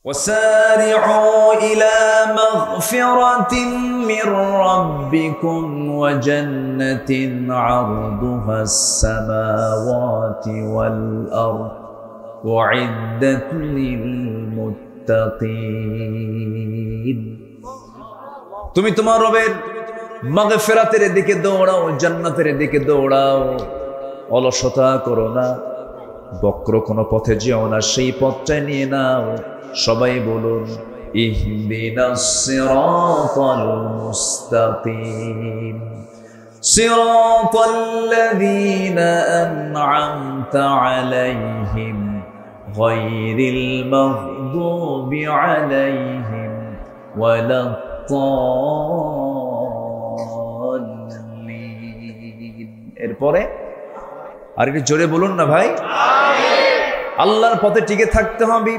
وسارعوا إلى مغفرة من ربكم وجنة عرضها السماوات والأرض أعدت للمتقين তুমি তোমার রবের মাগফিরাতের দিকে দৌড়াও, জান্নাতের দিকে দৌড়াও, অলসতা করো না, বক্র কোনো পথে যেও না, সেই পথটাই নিয়ে নাও। সবাই বলুন ইহদিনাস সিরাতাল মুস্তাকিম সিরাতাল্লাযীনা আন'আমতা আলাইহিম গায়রিল মাগদুবি আলাইহিম ওয়ালাদ-দাল্লিন। এরপরে আর একটু জোরে বলুন না ভাই। আল্লাহর পথে টিকে থাকতে হবে।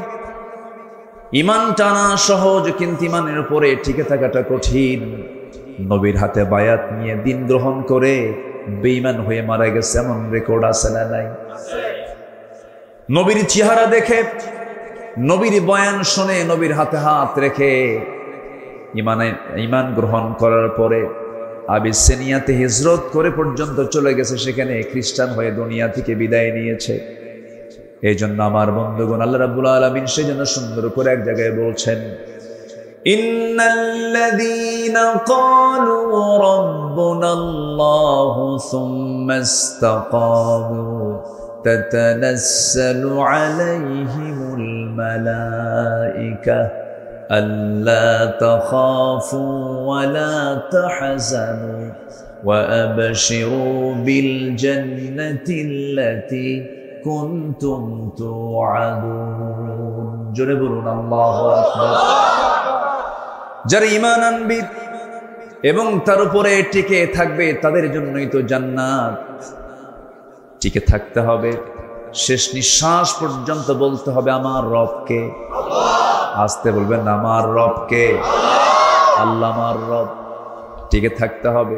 ইমান টানা সহজ, কিন্তু ইমানের উপরে টিকে থাকাটা কঠিন। নবীর হাতে বায়াত নিয়ে দিন গ্রহণ করে বেঈমান হয়ে মারা গেছে এমন রেকর্ড আছে না নাই? নবীর চেহারা দেখে, নবীর বয়ান শুনে, নবীর হাতে হাত রেখে ইমান গ্রহণ করার পরে আবিসিনিয়াতে হিজরত করে পর্যন্ত চলে গেছে, সেখানে খ্রিস্টান হয়ে দুনিয়া থেকে বিদায় নিয়েছে। এই জন্য আমার বন্ধুগণ, আল্লাহ রাব্বুল আলামিন সেজন্য সুন্দর করে এক জায়গায় বলছেন, ইন্নাল্লাযীনা ক্বালু রাব্বুনাল্লাহু সুম্মা ইসতাকামু তাতানাসসালু আলাইহিমুল মালায়েকা আল্লা তাখাফু ওয়া লা তাহজানু ওয়া আবশিরু বিল জান্নাতিল্লাতী কুনতুম তুআদুন। জোরে বলুন আল্লাহু আকবার। যারা ঈমান আনবে এবং তার উপরে টিকে থাকবে তাদের জন্যই তো জান্নাত। টিকে থাকতে হবে, শেষ নিঃশ্বাস পর্যন্ত বলতে হবে আমার রবকে। আসতে বলবেন আমার রবকে, আল্লাহ আমার রব। টিকে থাকতে হবে।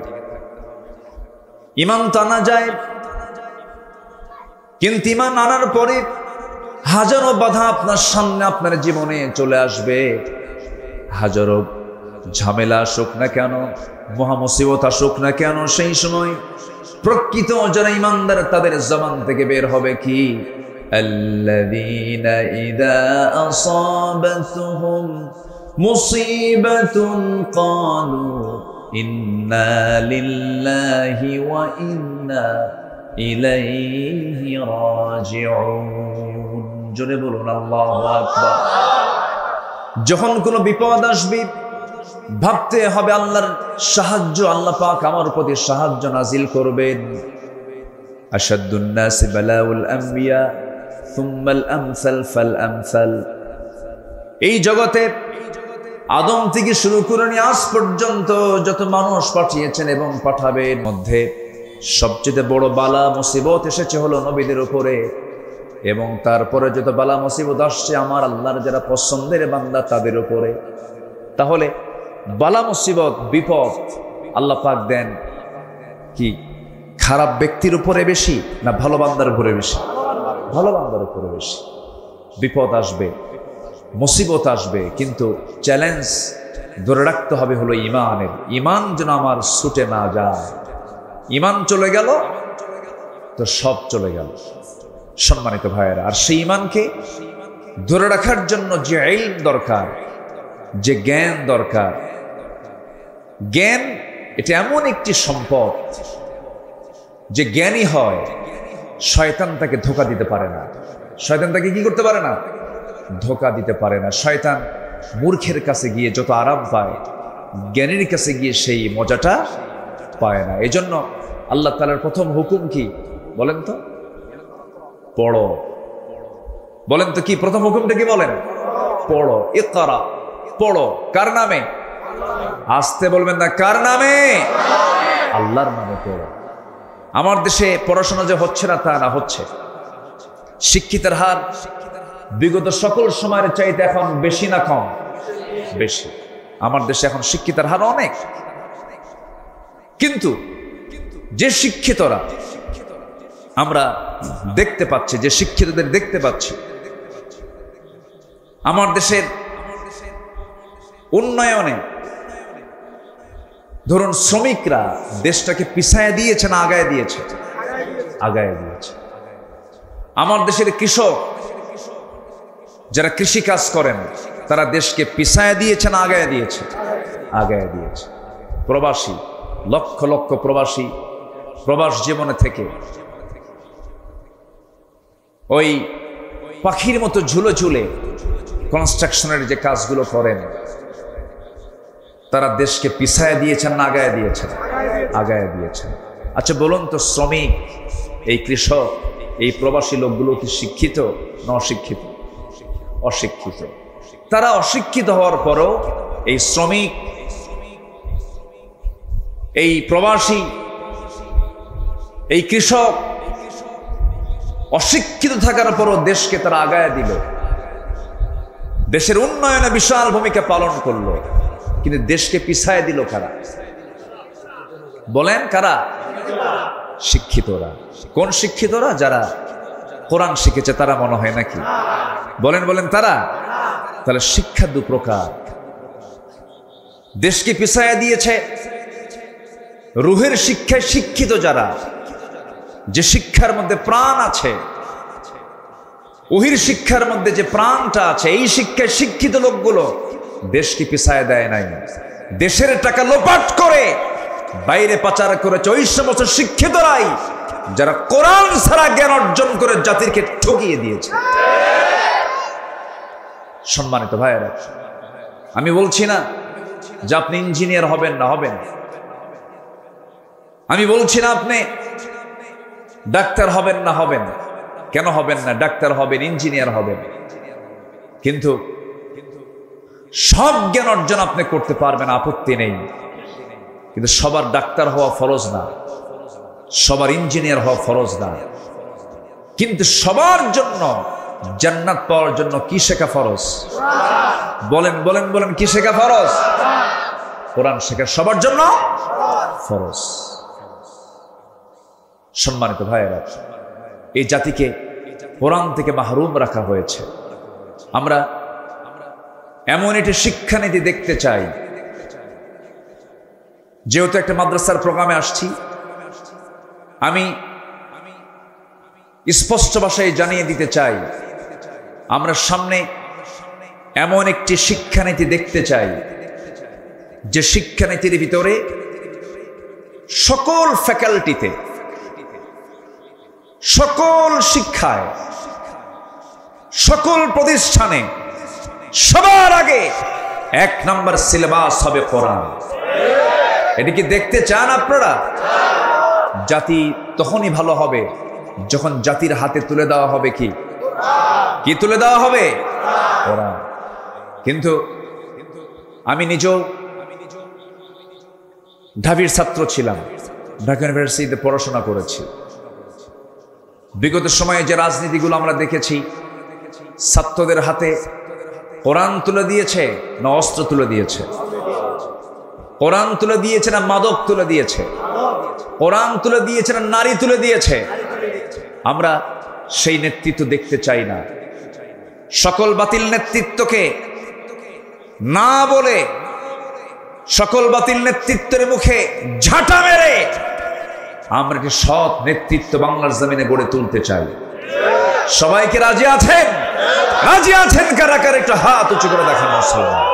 ঈমান তো আনা যায়, কিন্তু ঈমান আনার পরে হাজারো বাধা আপনার সামনে আপনার জীবনে চলে আসবে। হাজারো ঝামেলা আসুক না কেন, মহামুসিবত আসুক না কেন, সেই সময় প্রকৃত যারা ঈমানদার তাদের জবান থেকে বের হবে কি, আল্লাযীনা ইযা আসাবাতুহুম মুসিবাতুন ক্বালু ইন্না লিল্লাহি ওয়া ইন্না ইলাইহি রাজিউন। জোরে বলুন আল্লাহু আকবার। যখন কোনো বিপদ আসবে ভাবতে হবে আল্লাহর সাহায্য, আল্লাহ পাক আমার প্রতি সাহায্য নাজিল করবেন। আশাদ্দুন নাসি বালাউল আম্বিয়া সুম্মাল আমসাল ফাল আমসাল। এই জগতে আদম থেকে শুরু করে নিয়ে আজ পর্যন্ত যত মানুষ পাঠিয়েছেন এবং পাঠাবেন, মধ্যে সবচেয়ে বড় বালা মুসিবত এসেছে হলো নবীদের উপরে, এবং তারপরে যত বালা মুসিবত আসছে আমার আল্লাহর যারা পছন্দের বান্দা তাদের উপরে। তাহলে বালা মুসিবত বিপদ আল্লাহ পাক দেন কি খারাপ ব্যক্তির উপরে বেশি না ভালো বান্দার উপরে বেশি? ভালো বান্দার উপরে বেশি। বিপদ আসবে, মুসিবত আসবে, কিন্তু চ্যালেঞ্জ ধরে রাখতে হবে হলো ঈমানের। ঈমান যেন আমার ছুটে না যায়। ঈমান চলে গেল তো সব চলে গেল। সম্মানিত ভাইয়েরা, আর সেই ঈমানকে ধরে রাখার জন্য যে ইলম দরকার, যে জ্ঞান দরকার, জ্ঞান এটা এমন একটি সম্পদ যে জ্ঞানী হয় শয়তান তাকে ধোঁকা দিতে পারে না। শয়তান তাকে কি করতে পারে না? ধোঁকা দিতে পারে না। শয়তান মূর্খের কাছে গিয়ে যত আরাম পায়, জ্ঞানীর কাছে গিয়ে সেই মজাটা পায় না। এই জন্য আল্লাহ তাআলার প্রথম হুকুম কি বলেন তো? পড়ো। বলেন তো কি প্রথম হুকুমটা কি বলেন? পড়ো। ইকরা, পড়ো। কার নামে? আসতে বলবেন না, কার নামে? আল্লাহর নামে পড়ো। আমার দেশে পড়াশোনা যে হচ্ছে না তা না, হচ্ছে। শিক্ষিতের হার বিগত সকল সময়ের চাইতে এখন বেশি না কম? বেশি। আমার দেশে এখন শিক্ষিতের হার অনেক, কিন্তু যে শিক্ষিতরা আমরা দেখতে পাচ্ছি, যে শিক্ষিতদের দেখতে পাচ্ছি, আমার দেশের উন্নয়নে ধরুন শ্রমিকরা দেশটাকে পিছায় দিয়েছে না আগায় দিয়েছে? আগায় দিয়েছে। আমার দেশের কৃষক যারা কৃষি কাজ করেন তারা দেশকে পিছায় দিয়েছে না আগায় দিয়েছে? আগায় দিয়েছে। প্রবাসী, লক্ষ লক্ষ প্রবাসী প্রবাস জীবনে থেকে ওই পাখির মতো ঝুলে ঝুলে কনস্ট্রাকশনের যে কাজগুলো করেন তারা দেশকে পিছায় দিয়েছেন না আগায় দিয়েছেন? আগায় দিয়েছেন। আচ্ছা বলুন তো, শ্রমিক, এই কৃষক, এই প্রবাসী লোকগুলো কি শিক্ষিত না অশিক্ষিত? অশিক্ষিত। তারা অশিক্ষিত হওয়ার পরও এই শ্রমিক, এই প্রবাসী, এই কৃষক অশিক্ষিত থাকার পরও দেশকে তারা আগায় দিল, দেশের উন্নয়নে বিশাল ভূমিকা পালন করলো। কিন্তু দেশকে পিছায় দিল কারা? বলেন কারা? শিক্ষিতরা। কোন শিক্ষিতরা? যারা কোরআন শিখেছে তারা মনে হয় নাকি? বলেন বলেন তারা? তাহলে শিক্ষা দু প্রকার। দেশকে পিছায় দিয়েছে রুহের শিক্ষায় শিক্ষিত যারা, যে শিক্ষার মধ্যে প্রাণ আছে, ওহির শিক্ষার মধ্যে যে প্রাণটা আছে, এই শিক্ষায় শিক্ষিত লোকগুলো দেশকে পিছায় দেয় নাই। দেশের টাকা লোপাট করে বাইরে পাচার করেছে ওই সমস্ত শিক্ষিতরাই যারা কোরআন ছাড়া জ্ঞান অর্জন করে জাতিকে ঠকিয়ে দিয়েছে। সম্মানিত ভাইয়েরা, আমি বলছি না যে আপনি ইঞ্জিনিয়ার হবেন না, হবেন। আমি বলছি না আপনি ডাক্তার হবেন না, হবেন। কেন হবেন না? ডাক্তার হবেন, ইঞ্জিনিয়ার হবেন। কিন্তু সব জ্ঞান অর্জন আপনি করতে পারবেন, আপত্তি নেই। কিন্তু সবার ডাক্তার হওয়া ফরজ না, সবার ইঞ্জিনিয়ার হওয়া ফরজ না। কিন্তু সবার জন্য জান্নাত পাওয়ার জন্য কি শেখা ফরজ? বলেন বলেন বলেন, কি শেখা ফরজ? কোরআন শেখা সবার জন্য ফরজ। সম্মানিত ভাইয়েরা, এই জাতিকে কোরআন থেকে মাহরুম রাখা হয়েছে। আমরা এমন একটি শিক্ষানীতি দেখতে চাই। যেহেতু একটা মাদ্রাসার প্রোগ্রামে আসছি, আমি স্পষ্ট ভাষায় জানিয়ে দিতে চাই, আমরা সামনে এমন একটি শিক্ষানীতি দেখতে চাই যে শিক্ষানীতির ভিতরে সকল ফ্যাকাল্টিতে, সকল শিক্ষায়, সকল প্রতিষ্ঠানে সবার আগে 1 নম্বর সিলেবাস হবে কোরআন। এটা কি দেখতে চান আপনারা? জাতি তখনই ভালো হবে যখন জাতির হাতে তুলে দেওয়া হবে কি কি তুলে দেওয়া হবে? কোরআন। কিন্তু আমি নিজেও ঢাবির ছাত্র ছিলাম, ঢাকা ইউনিভার্সিটিতে পড়াশোনা করেছি। বিগত সময়ে যে রাজনীতিগুলো আমরা দেখেছি, ছাত্রদের হাতে কোরআন তুলে দিয়েছে না অস্ত্র তুলে দিয়েছে? কোরআন তুলে দিয়েছে না মাদক তুলে দিয়েছে? কোরআন তুলে দিয়েছে না নারী তুলে দিয়েছে? আমরা সেই নেতৃত্ব দেখতে চাই না। সকল বাতিল নেতৃত্বকে না বলে, সকল বাতিল নেতৃত্বের মুখে ঝাঁটা মেরে আমরা একটি সৎ নেতৃত্ব বাংলার জমিনে গড়ে তুলতে চাই। সবাইকে রাজি আছেন? রাজি আছেন কারা কারা? একটু হাত উঁচু করে দেখান। মুসলমান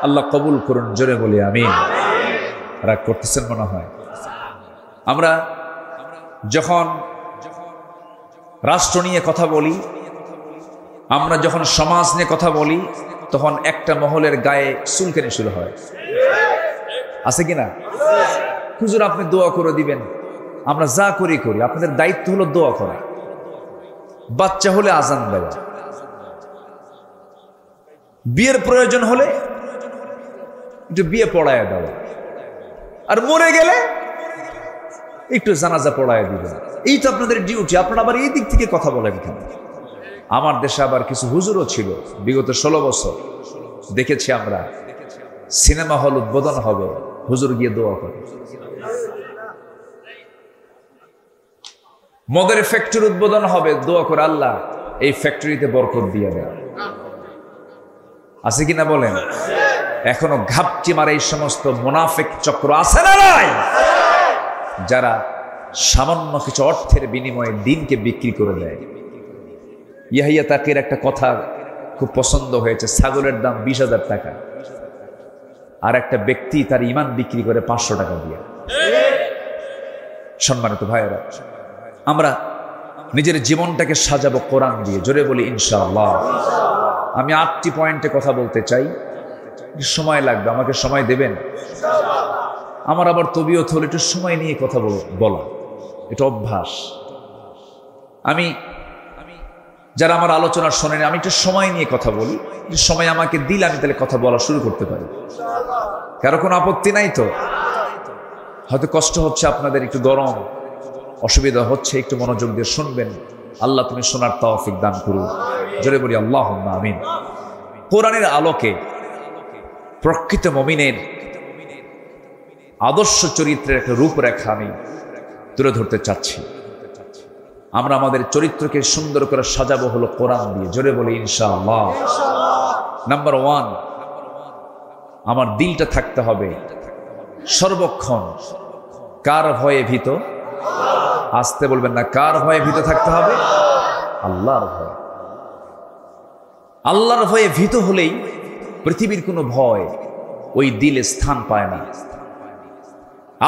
আল্লাহ কবুল করুন, জোরে বলি আমিন। রাগ করতেছেন মনে হয়। আমরা যখন রাষ্ট্র নিয়ে কথা বলি, আমরা যখন সমাজ নিয়ে কথা বলি, তখন একটা মহলের গায়ে চুলকানি শুরু হয়, আছে কিনা? হুজুর আপনি দোয়া করে দিবেন। আমরা যা করি, আপনাদের দায়িত্ব হলো দোয়া করা। বাচ্চা হলে আজান দেওয়া, বিয়ের প্রয়োজন হলে একটু বিয়ে পড়ায় দেওয়া, আর মরে গেলে একটু জানাজা পড়ায় দিবেন। এই তো আপনাদের ডিউটি। আপনারা আবার এই দিক থেকে কথা বলেন কেন? আমার দেশে আবার কিছু হুজুরও ছিল, বিগত 16 বছর দেখেছি আমরা, সিনেমা হল উদ্বোধন হবে, হুজুর গিয়ে দোয়া করে। মদের ফ্যাক্টরি উদ্বোধন হবে, দোয়া করে আল্লাহ এই ফ্যাক্টরিতে বরকত দিয়ে দেয়। আছে কিনা বলেন? এখনো ঘাপটি মারে এই সমস্ত মুনাফিক চক্র আছে না নাই, যারা সামান্য কিছু অর্থের বিনিময়ে দিনকে বিক্রি করে দেয়। ইয়াহিয়া তাকের একটা কথা খুব পছন্দ হয়েছে, ছাগলের দাম 20,000 টাকা, আর একটা ব্যক্তি তার ইমান বিক্রি করে 500 টাকা দিয়ে। সম্মানিত ভাইয়েরা, আমরা নিজের জীবনটাকে সাজাবো কোরআন দিয়ে। জোরে বলি ইনশাআল্লাহ। আমি 8টি পয়েন্টে কথা বলতে চাই, সময় লাগবে, আমাকে সময় দেবেন? আমার আবার তবিয়ত হলো একটু সময় নিয়ে কথা বলা, এটা অভ্যাস। আমি যারা আমার আলোচনা শোনেন, আমি একটু সময় নিয়ে কথা বলি, সময় আমাকে দিলে আমি তাহলে কথা বলা শুরু করতে পারি। কারো কোনো আপত্তি নাই তো? হয়তো কষ্ট হচ্ছে আপনাদের, একটু গরম, অসুবিধা হচ্ছে, একটু মনোযোগ দিয়ে শুনবেন। আল্লাহ তুমি শোনার তৌফিক দান করুন। জোরে বলি আল্লাহুম্মা আমিন। কোরআনের আলোকে প্রকৃত মুমিনের আদর্শ চরিত্রের একটা রূপরেখা আমি তুলে ধরতে চাচ্ছি। আমরা আমাদের চরিত্রকে সুন্দর করে সাজাবো হলো কোরআন দিয়ে। জোরে বলি ইনশাআল্লাহ। নাম্বার 1, আমার দিলটা থাকতে হবে সর্বক্ষণ কার ভয়ে ভীত? আসতে বলবেন না, কার ভয়ে ভীত থাকতে হবে? আল্লাহর ভয়। আল্লাহর ভয়ে ভীত হলেই পৃথিবীর কোনো ভয় ওই দিলে স্থান পায় না।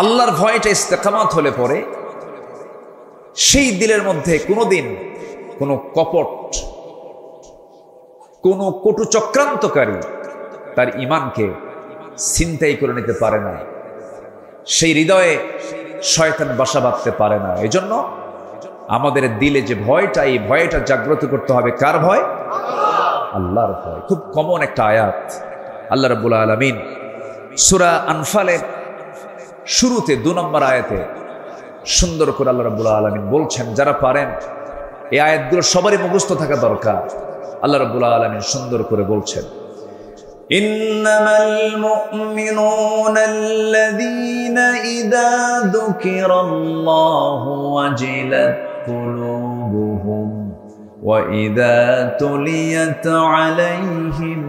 আল্লাহর ভয়টা ইস্তেকামাত হলে পরে সেই দিলের মধ্যে কোনোদিন কোনো কপট, কোনো কটু চক্রান্তকারী তার ঈমানকে ছিনতাই করে নিতে পারে না। সেই হৃদয়ে শয়তান বাসা বাঁধতে পারে না। এজন্য আমাদের দিলে যে ভয়টা, এই ভয়টা জাগ্রত করতে হবে। কার ভয়? আল্লাহর ভয়। খুব কমন একটা আয়াত। আল্লাহ রাব্বুল আলামিন সূরা আনফালের শুরুতে 2 নম্বর আয়াতে সুন্দর করে আল্লাহ রাব্বুল আলামিন বলছেন, যারা পারেন এই আয়াতগুলো সবারই মুখস্থ থাকা দরকার। আল্লাহ রাব্বুল আলামিন সুন্দর করে বলছেন, ইন্নামাল মুমিনুনা আল্লাযীনা ইযা যুকিরাল্লাহু ওয়াজিলাত কুলুবুহুম ওয়া ইযা তুলিয়াত আলাইহিম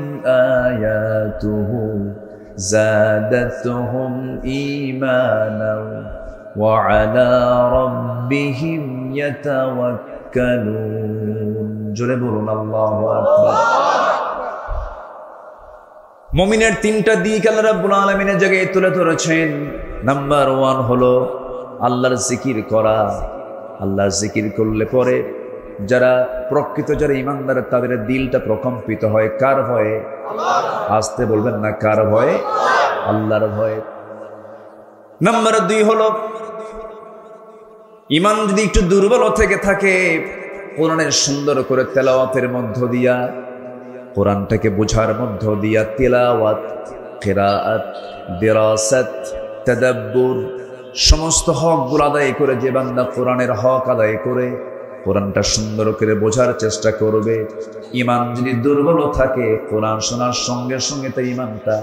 আয়াতুহু যাদাতুহুম ঈমানান ওয়া আলা রাব্বিহিম ইয়াতাওয়াক্কালুন। জোরে বলুন আল্লাহু আকবার। মুমিনের 3টা দিক আল্লাহ রাব্বুল আলামিনের জায়গায় তুলে ধরেছেন। নাম্বার 1 হলো আল্লাহর জিকির করা। আল্লাহর জিকির করলে পরে যারা প্রকৃত যারা ঈমানদার, তাদের দিলটা প্রকম্পিত হয়। কার ভয়ে? আসতে বলবেন না, কার ভয়ে? আল্লাহর ভয়ে। নাম্বার 2 হলো ঈমান যদি একটু দুর্বল থেকে থাকে, কোরআনের সুন্দর করে তেলাওয়াতের মধ্য দিয়া, কোরআনটাকে বোঝার মধ্য দিয়া, তিলাওয়াত, কিরাআত, দিরাসাত, তাদাব্বুর, সমস্ত হকগুলো আদায় করে যে বান্দা কোরআনের হক আদায় করে কোরআনটা সুন্দর করে বোঝার চেষ্টা করবে, ঈমান যদি দুর্বল থাকে, কোরআন শোনার সঙ্গে সঙ্গে তার ঈমানটা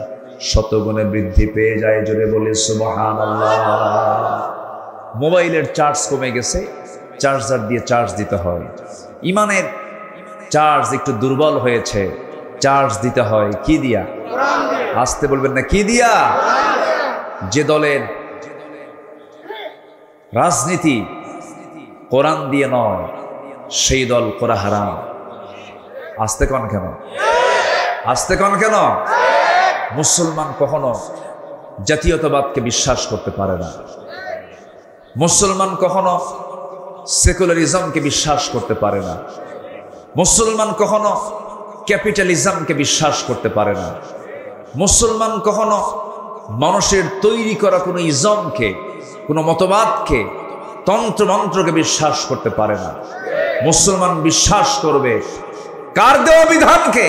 শতগুণে বৃদ্ধি পেয়ে যায়। জোরে বলে সুবহানাল্লাহ। মোবাইলের চার্জ কমে গেছে, চার্জার দিয়ে চার্জ দিতে হয়। ঈমানের চার্জ একটু দুর্বল হয়েছে, চার্জ দিতে হয় কি দিয়া? আসতে বলবেন না, কি দিয়া? যে দলের রাজনীতি কোরআন দিয়ে নয়, সেই দল করা হারাম। আসতে কন কেন? আসতে কন কেন? মুসলমান কখনো জাতীয়তাবাদকে বিশ্বাস করতে পারে না। মুসলমান কখনো সেকুলারিজমকে বিশ্বাস করতে পারে না। মুসলমান কখনো ক্যাপিটালিজমকে বিশ্বাস করতে পারে না। মুসলমান কখনো মানুষের তৈরি করা কোনো ইজমকে, কোনো মতবাদকে, তন্ত্রমন্ত্রকে বিশ্বাস করতে পারে না। মুসলমান বিশ্বাস করবে কার দেওয়া বিধানকে?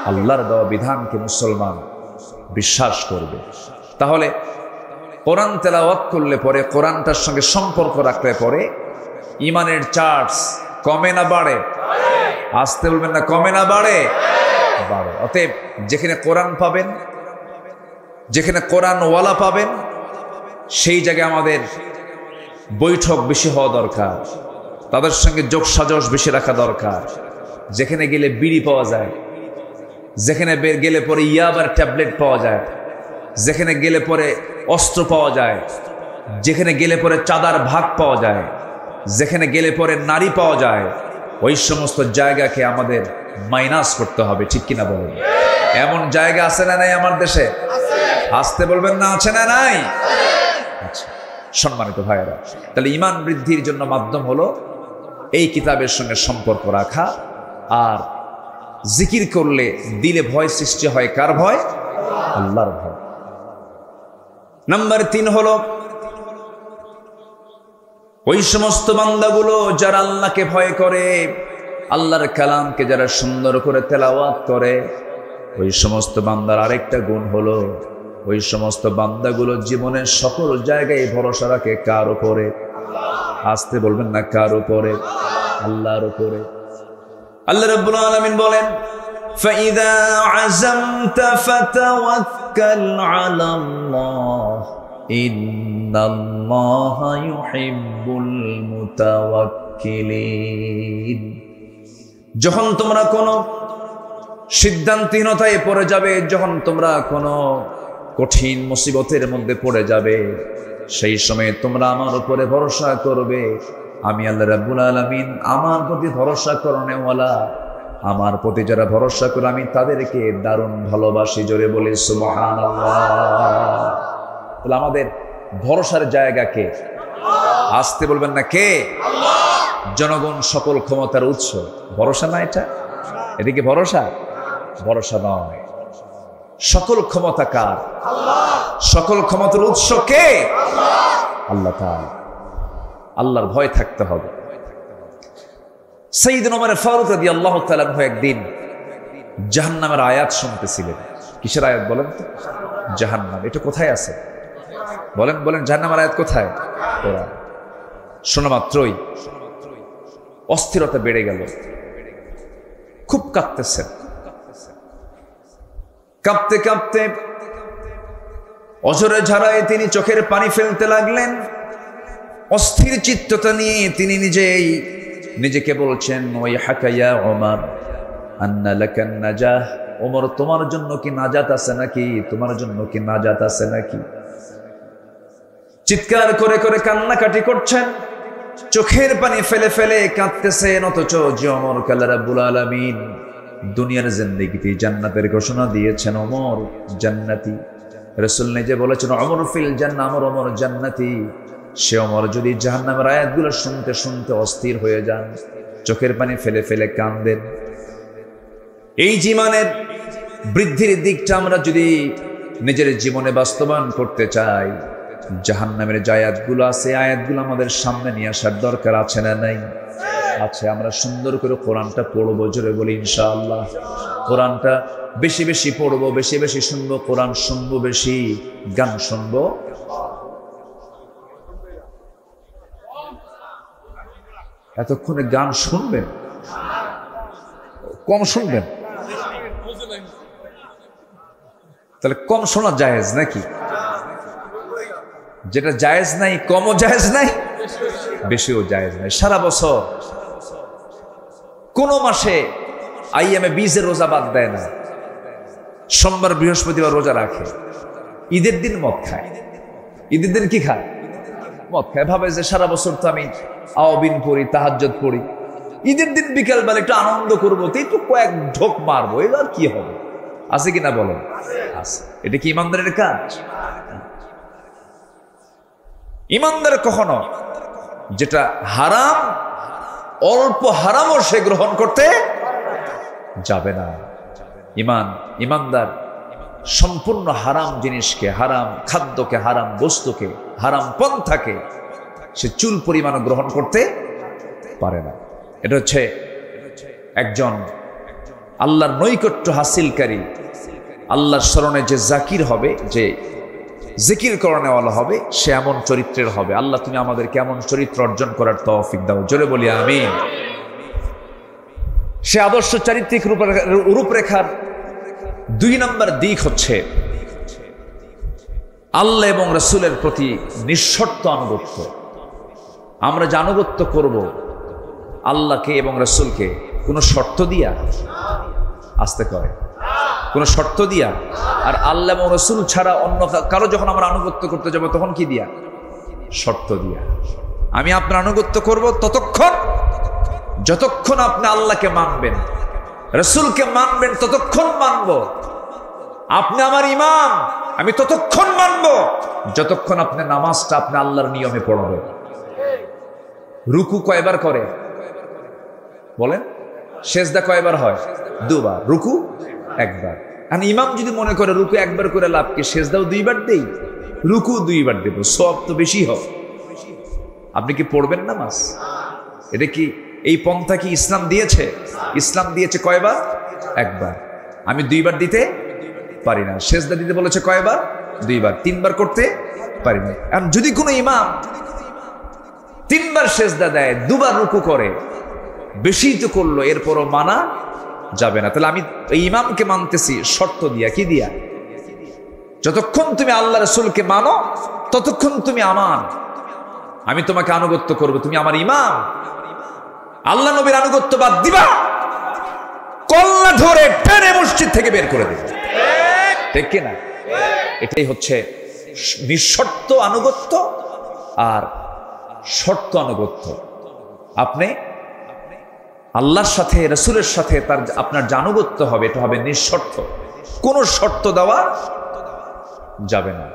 আল্লাহর দেওয়া বিধানকে মুসলমান বিশ্বাস করবে। তাহলে কোরআন তেলাওয়াত করলে পরে, কোরআনটার সঙ্গে সম্পর্ক রাখলে পরে ইমানের চার্জ কমে না বাড়ে? আসতে বলবেন না, কমে না বাড়ে? বাড়ে। অতএব যেখানে কোরআন পাবেন, যেখানে কোরআনওয়ালা পাবেন, সেই জায়গায় আমাদের বৈঠক বেশি হওয়া দরকার, তাদের সঙ্গে যোগ সাজস বেশি রাখা দরকার। যেখানে গেলে বিড়ি পাওয়া যায়, যেখানে গেলে পরে ইয়াবার ট্যাবলেট পাওয়া যায়, যেখানে গেলে পরে অস্ত্র পাওয়া যায়, যেখানে গেলে পরে চাঁদার ভাগ পাওয়া যায়, যেখানে গেলে পরে নারী পাওয়া যায়, ওই সমস্ত জায়গাকে আমাদের মাইনাস করতে হবে। ঠিক কিনা বলেন? এমন জায়গা আছে না নাই আমার দেশে? আসতে বলবেন না, আছে না নাই? আচ্ছা, সম্মানিত ভাইয়েরা, তাহলে ঈমান বৃদ্ধির জন্য মাধ্যম হলো এই কিতাবের সঙ্গে সম্পর্ক রাখা। আর জিকির করলে দিলে ভয় সৃষ্টি হয়। কার ভয়? আল্লাহর ভয়। নাম্বার 3 হলো ওই সমস্ত বান্দাগুলো যারা আল্লাহকে ভয় করে, আল্লাহর কালামকে যারা সুন্দর করে তেলাওয়াত করে, ওই সমস্ত বান্দার আরেকটা গুণ হলো ওই সমস্ত বান্দাগুলো জীবনের সকল জায়গায় ভরসা রাখে কার উপরে? আসতে বলবেন না, কার উপরে? আল্লাহর উপরে। আল্লাহ রাব্বুল আলামিন বলেন, فَإِذَا عَزَمْتَ فَتَوَكَّلْ عَلَى اللَّهِ إِنَّ اللَّهَ يُحِبُّ الْمُتَوَكِّلِينَ। যখন তোমরা কোনো সিদ্ধান্তহীনতায় পড়ে যাবে, যখন তোমরা কোনো কঠিন মুসিবতের মধ্যে পড়ে যাবে, সেই সময় তোমরা আমার উপরে ভরসা করবে। আমি আল্লাহ রাব্বুল আলামিন আমার প্রতি ভরসা করনেওয়ালা, আমার প্রতি যারা ভরসা করে আমি তাদেরকে দারুণ ভালোবাসি। জোরে বলি সুবহানাল্লাহ। তাহলে আমাদের ভরসার জায়গাকে আসতে বলবেন না, কে? জনগণ সকল ক্ষমতার উৎস। ভরসা না এটা? এটা কি ভরসা? ভরসা নয়। সকল ক্ষমতা কার? সকল ক্ষমতার উৎস কে? আল্লাহ তাআলা। আল্লাহর ভয় থাকতে হবে। সাইয়েদনা ওমর ফারুক রাদিয়াল্লাহু তাআলা একদিন জাহান্নামের আয়াত শুনতেছিলেন। কিসের আয়াত বলেন তো? জাহান্নাম। এটা কোথায় আছে? বলেন বলেন, জাহান্নামের আয়াত কোথায়? কোরআন। শোনা মাত্রই অস্থিরতা বেড়ে গেল, খুব কাঁদতেছেন। কাঁপতে কাঁপতে অঝরে ঝাড়ায় তিনি চোখের পানি ফেলতে লাগলেন। অস্থির চিত্ততা নিয়ে তিনি নিজেকে বলছেন, ওই হাকায়া ওমর আন্না লাকান নাজাহ। ওমর, তোমার জন্য কি নাজাত আছে নাকি? তোমার জন্য কি নাজাত আছে নাকি? চিৎকার করে করে কান্নাকাটি করছেন, চোখের পানি ফেলে ফেলে কাঁদতেছেন। অথচ যে ওমর আল্লাহ রাব্বুল আলামিন দুনিয়ার জিন্দেগিতে জান্নাতের ঘোষণা দিয়েছেন, ওমর জান্নাতি। রাসূল নিজে বলেছেন, ওমর ফিল জান্নাহ, আমার ওমর জান্নাতি। সে ওমর যদি জাহান্নামের আয়াতগুলো শুনতে শুনতে অস্থির হয়ে যান, চোখের পানি ফেলে ফেলে কাঁদেন। এই জীবনের বৃদ্ধির দিকটা আমরা যদি নিজের জীবনে বাস্তবায়ন করতে চাই, জাহান্নামের যে আয়াতগুলো আছে, আয়াতগুলো আমাদের সামনে নিয়ে আসার দরকার আছে না নাই? আছে। আমরা সুন্দর করে কোরআনটা পড়বো। জোরে বলি ইনশাআল্লাহ। কোরআনটা বেশি বেশি পড়বো, বেশি বেশি শুনবো। কোরআন শুনবো বেশি, গান শুনবো। এতক্ষণে গান শুনবেন, কম শুনবেন? তাহলে কম শোনা জায়েজ নাকি? যেটা জায়েজ নাই, কমও জায়েজ নাই, বেশিও জায়েজ নাই। সারা বছর কোন মাসে আইয়ামে 20 রোজা বাদ দেয় না। সোমবার বৃহস্পতিবার রোজা রাখে। ঈদের দিন মদ খায়। ঈদের দিন কি খায়? মদ খায়। ভাবে যে সারা বছর তো আমি আওয়াবিন পড়ি, তাহাজ্জুদ পড়ি, ঈদের দিন বিকাল বেলা একটু আনন্দ করবো, তো একটু কয়েক ঢোক মারবো, এবার কি হবে? আছে কিনা বলেন? আছে। এটা কি ইমানদারের কাজ? ইমানদার কখনো যেটা হারাম, অল্প হারামও সে গ্রহণ করতে যাবে না। ইমানদার সম্পূর্ণ হারাম জিনিসকে, হারাম খাদ্যকে, হারাম বস্তুকে, হারাম পন্থাকে সে চুল পরিমাণ গ্রহণ করতে পারে না। এটা হচ্ছে একজন আল্লাহর নৈকট্য হাসিলকারী, আল্লাহর স্মরণে যে জাকির হবে, যে জিকির করনেওয়ালা হবে, সে এমন চরিত্রের হবে। আল্লাহ তুমি আমাদের কেমন চরিত্র অর্জন করার তৌফিক দাও, জোরে বলি আমিন। সে আদর্শ চারিত্রিক রূপরেখার 2 নম্বর দিক হচ্ছে আল্লাহ এবং রাসূলের প্রতি নিঃশর্ত আনুগত্য। আমরা যে আনুগত্য করব আল্লাহকে এবং রাসূলকে, কোনো শর্ত দিয়া, আসতে কয় কোনো শর্ত দিয়া, আর আল্লাহ এবং রাসূল ছাড়া অন্য কারো যখন আমরা আনুগত্য করতে যাব তখন কি দিয়া? শর্ত দিয়া। আমি আপনার আনুগত্য করব ততক্ষণ যতক্ষণ আপনি আল্লাহকে মানবেন, রাসূলকে মানবেন, ততক্ষণ মানব। আপনি আমার ইমাম, আমি ততক্ষণ মানব যতক্ষণ আপনি নামাজটা আপনি আল্লাহর নিয়মে পড়বেন। রুকু কয়বার করে বলেন? সেজদা কয়বার হয়? 2 বার। রুকু 1 বার। আর ইমাম যদি মনে করে রুকু 1 বার করে লাভ কি, সেজদাও 2 বার দেই, রুকু 2 বার দেব, সওয়াব তো বেশি হয়। আপনি কি পড়বেন নামাজ? এটা কি এই পন্থা কি ইসলাম দিয়েছে? ইসলাম দিয়েছে কয়বার? 1 বার। আমি 2 বার দিতে পারি না। সেজদা দিতে বলেছে কয়বার? 2 বার। 3 বার করতে পারি না। আর যদি কোনো ইমাম 3 বার সেজদা দেয়, 2 বার রুকু করে, বেশি তো করলো, এরপরও মানা যাবে না। তাহলে আমি এই ইমামকে মানতেছি শর্ত দিয়া, কি দিয়া? যতক্ষণ তুমি আল্লাহ রাসূলকে মানো ততক্ষণ তুমি আমার, আমি তোমাকে আনুগত্য করব, তুমি আমার ইমাম। আল্লাহ নবীর আনুগত্য বাদ দিবা, কল্লা ধরে টেনে মসজিদ থেকে বের করে দেবে, ঠিক কিনা? এটাই হচ্ছে নিঃশর্ত আনুগত্য আর শর্ত আনুগত্য। আপনি আল্লাহর সাথে রাসূলের সাথে তার আপনার যে আনুগত্য হবে, এটা হবে নিঃশর্ত, কোনো শর্ত দেওয়া যাবে না।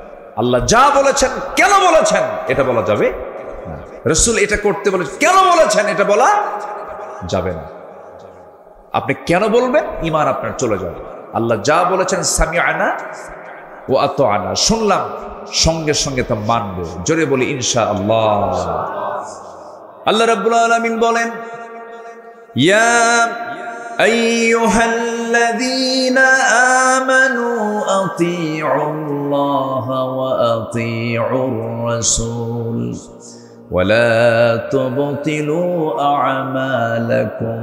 আল্লাহ যা বলেছেন, কেন বলেছেন, এটা বলা যাবে না। রাসূল এটা করতে বলেছেন, কেন বলেছেন, এটা বলা যাবে না। আপনি কেন বলবেন, ঈমান আপনার চলে যাবে। আল্লাহ যা বলেছেন, সামিআনা ওয়া আতাআনা, শুনলাম, সঙ্গে সঙ্গে তা মানব। জোরে বলি ইনশাআল্লাহ। আল্লাহ রাব্বুল আলামিন বলেন, ইয়া আইয়ুহাল্লাযীনা আমানু আতিউল্লাহা ওয়া আতিউর রাসূল ওয়া লা তুবতিলু আ'মালাকুম।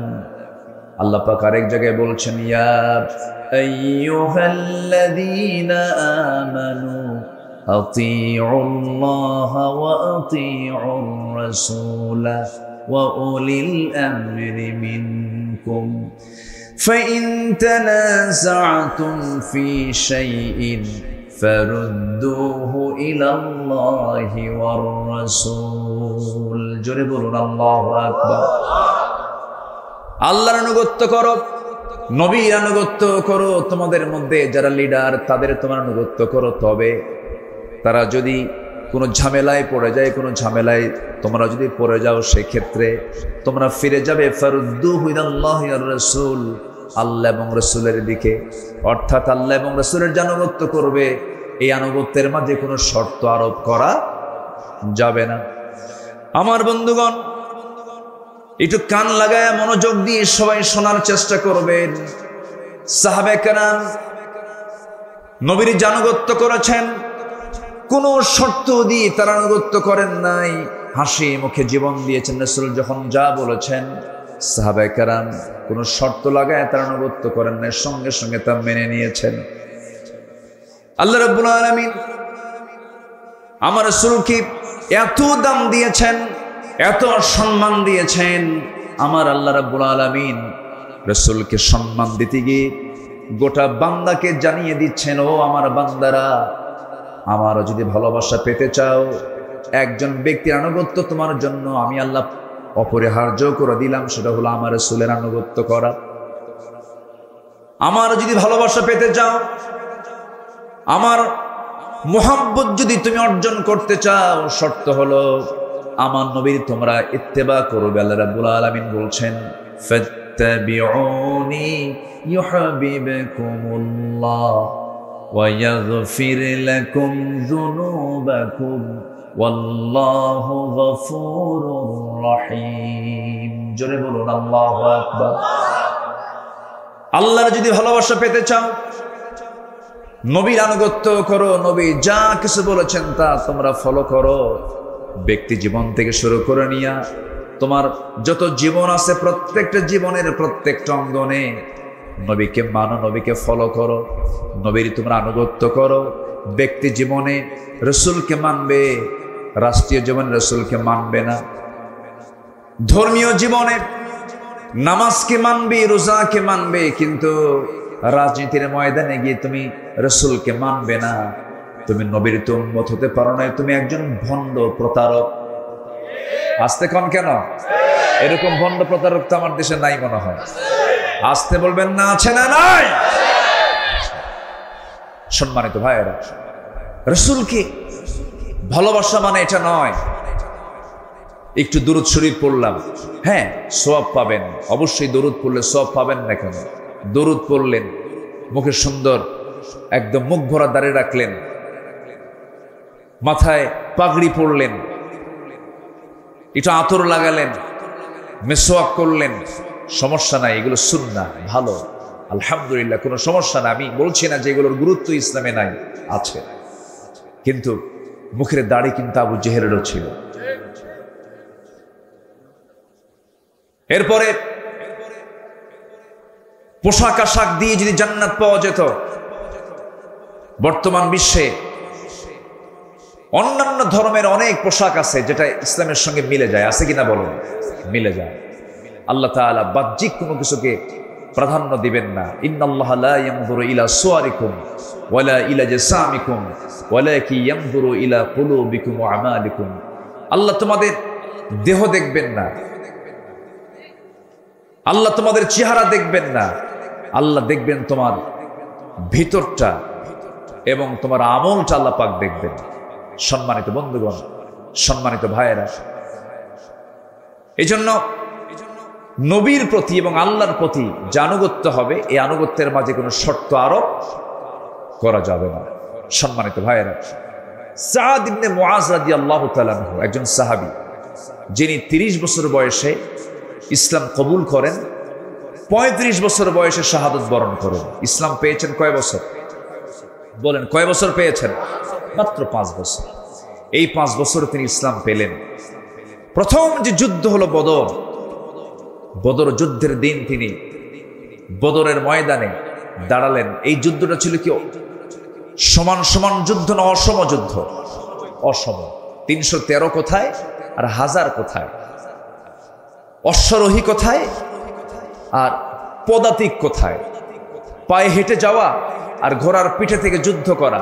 আল্লাহ পাক আরেক জায়গায় বলছেন, ইয়া আইয়ুহাল্লাযীনা আমানু আতিউল্লাহা ওয়া আতিউর রাসূল ওয়া উলিল আমরি মিনকুম ফাইন তানাযা'তুম ফি শাইইন ফারুদ্দুহু ইলাল্লাহি ওয়ার রাসূল। জোরে বলুন আল্লাহু আকবার। আল্লাহর আনুগত্য করো, নবীর আনুগত্য করো, তোমাদের মধ্যে যারা লিডার তাদের তোমার আনুগত্য করো। তবে তারা যদি কোনো ঝামেলায় পড়ে যায়, কোনো ঝামেলায় তোমরা যদি পড়ে যাও, সেক্ষেত্রে তোমরা ফিরে যাবে ফারুদ্দুহু ইলাল্লাহি ওয়ার রাসূল, আল্লাহ এবং রাসূলের দিকে। অর্থাৎ আল্লাহ এবং রাসূলের যে আনুগত্য করবে, এই আনুগত্যের মাঝে কোনো শর্ত আরোপ করা যাবে না। আমার বন্ধুগণ, একটু কান লাগায় মনোযোগ দিয়ে সবাই শোনার চেষ্টা করবেন। সাহাবায়ে কেরাম নবীর আনুগত্য করেছেন, কোনো শর্ত দিয়ে তারা আনুগত্য করেন নাই, হাসি মুখে জীবন দিয়েছেন। রাসূল যখন যা বলেছেন, সাহাবায়ে কেরাম কোনো শর্ত লাগায় তারা আনুগত্য করেন নাই, সঙ্গে সঙ্গে তা মেনে নিয়েছেন। আল্লাহ রাব্বুল আলামিন আমার রাসূলকে এত দাম দিয়েছেন, এত সম্মান দিয়েছেন। আমার আল্লাহ রাব্বুল আলামিন রাসূলকে সম্মান দিতে গিয়ে গোটা বান্দাকে জানিয়ে দিচ্ছেন, ও আমার বান্দারা, আমার যদি ভালোবাসা পেতে চাও, একজন ব্যক্তির আনুগত্য তোমার জন্য আমি আল্লাহ অপরিহার্য করে দিলাম, সেটা হলো আমার রাসূলের আনুগত্য করা। আমার যদি ভালোবাসা পেতে চাও, আমার মুহাব্বত যদি তুমি অর্জন করতে চাও, শর্ত হলো আমার নবীর তোমরা ইত্তেবা করবে। আল্লাহ রাব্বুল আলামিন বলছেন, ফাত্তাবিউনি ইউহিব্বুকুমুল্লাহ ওয়া ইয়াগফির লাকুম যুনুবাকুম ওয়াল্লাহু গফুরুর রহিম। জোরে বলুন আল্লাহু আকবার। আল্লাহর যদি ভালোবাসা পেতে চাও, নবীর আনুগত্য করো, নবী যা কিছু বলেছেন তা তোমরা ফলো করো। ব্যক্তি জীবন থেকে শুরু করে নিয়া তোমার যত জীবন আছে প্রত্যেকটা জীবনের প্রত্যেকটা অঙ্গনে নবীকে মানো, নবীকে ফলো করো, নবীর তোমরা আনুগত্য করো। ব্যক্তি জীবনে রাসূলকে মানবে, রাষ্ট্রীয় জীবনে রাসূলকে মানবে না। ধর্মীয় জীবনে নামাজকে মানবে, রোজাকে মানবে, কিন্তু রাজনীতির ময়দানে গিয়ে তুমি রাসূলকে মানবে না। তুমি নবীর তো উম্মত হতে পারো না, তুমি একজন ভণ্ড প্রতারক। আসতে কন কেন? এরকম ভণ্ড প্রতারক তো আমার দেশে নাই মনে হয়। আসতে বলবেন না, আছে না নাই? সম্মানিত ভাইয়েরা, রাসূলকে ভালোবাসা মানে এটা নয় একটু দুরূদ শরীফ পড়লাম, হ্যাঁ সওয়াব পাবেন, অবশ্যই দরুদ পড়লে সওয়াব পাবেন না কেন? দরুদ পড়লেন, মুখে সুন্দর একদম মুখ ভরা দাড়ি রাখলেন, মাথায় পাগড়ি পরলেন, একটু আতর লাগালেন, মেসওয়াক করলেন, সমস্যা নাই, এগুলো সুন্নাহ, ভালো, আলহামদুলিল্লাহ, কোনো সমস্যা না। আমি বলছি না যে এগুলোর গুরুত্ব ইসলামে নাই, আছে, কিন্তু মুখের দাড়ি কিন্তু আবু জেহেলেরও ছিল। এরপরে পোশাক আশাক দিয়ে যদি জান্নাত পাওয়া যেত, বর্তমান বিশ্বে অন্যান্য ধর্মের অনেক পোশাক আছে যেটা ইসলামের সঙ্গে মিলে যায়, আছে কিনা বলুন? মিলে যায়। আল্লাহ তাআলা বাহ্যিক কোনো কিছুকে প্রাধান্য দিবেন না। ইন্নাল্লাহা লা ইয়ানজুরু ইলা সুওয়ারিকুম ওয়ালা ইলা জাসামিকুম ওয়ালাকিন ইয়ানজুরু ইলা কুলুবিকুম ওয়া আমালিকুম। আল্লাহ তোমাদের দেহ দেখবেন না, আল্লাহ তোমাদের চেহারা দেখবেন না, আল্লাহ দেখবেন তোমার ভিতরটা এবং তোমার আমলটা আল্লাহ পাক দেখবেন। সম্মানিত বন্ধুগণ, সম্মানিত ভাইয়েরা, এই জন্য নবীর প্রতি এবং আল্লাহর প্রতি যে আনুগত্য হবে, এই আনুগত্যের মাঝে কোনো শর্ত আরোপ করা যাবে না। সম্মানিত ভাইয়েরা, সাদ ইবনে মুআজ রাদিয়াল্লাহু তাআলা আনহু একজন সাহাবী, যিনি 30 বছর বয়সে ইসলাম কবুল করেন, 35 বছর বয়সে শাহাদাত বরণ করেন। ইসলাম পেয়েছেন কয় বছর? বলেন, কয় বছর পেয়েছেন? মাত্র 5 বছর। এই 5 বছর তিনি ইসলাম পেলেন। প্রথম যে যুদ্ধ হলো বদর, বদর যুদ্ধের দিন তিনি বদরের ময়দানে দাঁড়ালেন। এই যুদ্ধটা ছিল কি সমান সমান যুদ্ধ না অসম যুদ্ধ? অসম। 313 কোথায় আর 1000 কোথায়? অশ্বারোহী কোথায় আর পদাতিক কোথায়? পায়ে হেঁটে যাওয়া আর ঘোড়ার পিঠে থেকে যুদ্ধ করা,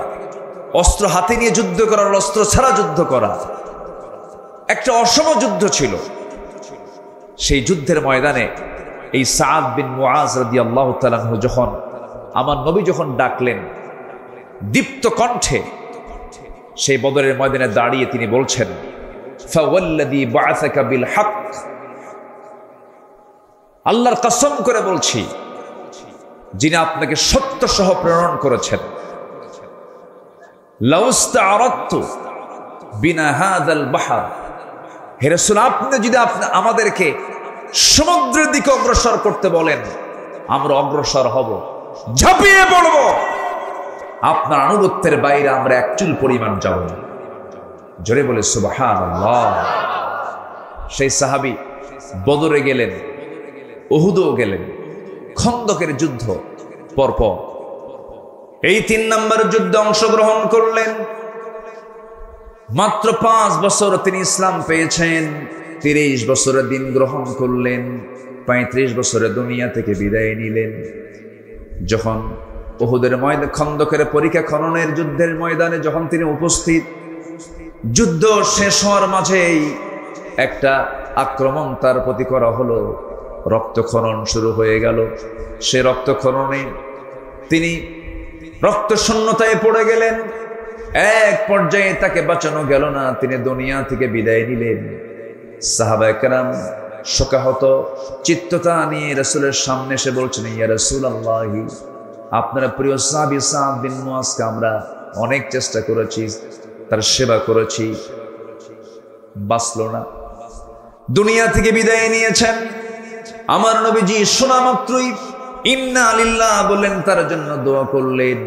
অস্ত্র হাতে নিয়ে যুদ্ধ করা আর অস্ত্র ছাড়া যুদ্ধ করা, একটা অসম যুদ্ধ ছিল। সেই যুদ্ধের ময়দানে এই সাদ বিন মুআজ রাদিয়াল্লাহু তাআলা আনহু যখন আমার নবী যখন ডাকলেন দীপ্ত কণ্ঠে, সেই বদরের ময়দানে দাঁড়িয়ে তিনি বলছেন, ফাওয়াল্লাযী বা'আসাকা বিল হক, আল্লাহর কসম করে বলছি যিনি আপনাকে সত্য সহ প্রেরণ করেছেন, লাউস্তাআরাতু বিনা হাযাল বাহর, হে রাসূল, আপনি যদি আমাদেরকে সমুদ্রের দিকে অগ্রসর করতে বলেন, আমরা অগ্রসর হব, ঝাঁপিয়ে পড়ব, আপনার আনুগত্যের বাইরে আমরা এক চুল পরিমাণ যাব না। জোরে বলে সুবহানাল্লাহ। সেই সাহাবী বদরে গেলেন, উহুদও গেলেন, খন্দকের যুদ্ধ পরপর এই 3 নম্বর যুদ্ধে অংশগ্রহণ করলেন। মাত্র 5 বছর তিনি ইসলাম পেয়েছেন, 30 বছরের দিন গ্রহণ করলেন, 35 বছরে দুনিয়া থেকে বিদায় নিলেন। যখন উহুদের ময়দানে, খন্দকের পরীক্ষা খননের যুদ্ধের ময়দানে যখন তিনি উপস্থিত, যুদ্ধ শেষ হওয়ার মাঝেই একটা আক্রমণ তার প্রতি করা হলো, রক্তক্ষরণ শুরু হয়ে গেল। সে রক্তক্ষরণে তিনি রক্ত শূন্যতায় পড়ে গেলেন। এক পর্যায়ে তাকে বাঁচানো গেল না, তিনি দুনিয়া থেকে বিদায় নিলেন। সাহাবায়ে কেরাম শোকাহত চিত্ততা নিয়ে রাসূলের সামনে এসে বলছেন, ইয়া রাসূলুল্লাহ, আপনার প্রিয় সাহাবী সাদ বিন মুআজকে আমরা অনেক চেষ্টা করেছি, তার সেবা করেছি, বাঁচল না, দুনিয়া থেকে বিদায় নিয়েছেন। আমার নবীজি শোনা মাত্রই ইন্না লিল্লাহ বললেন, তার জন্য দোয়া করলেন।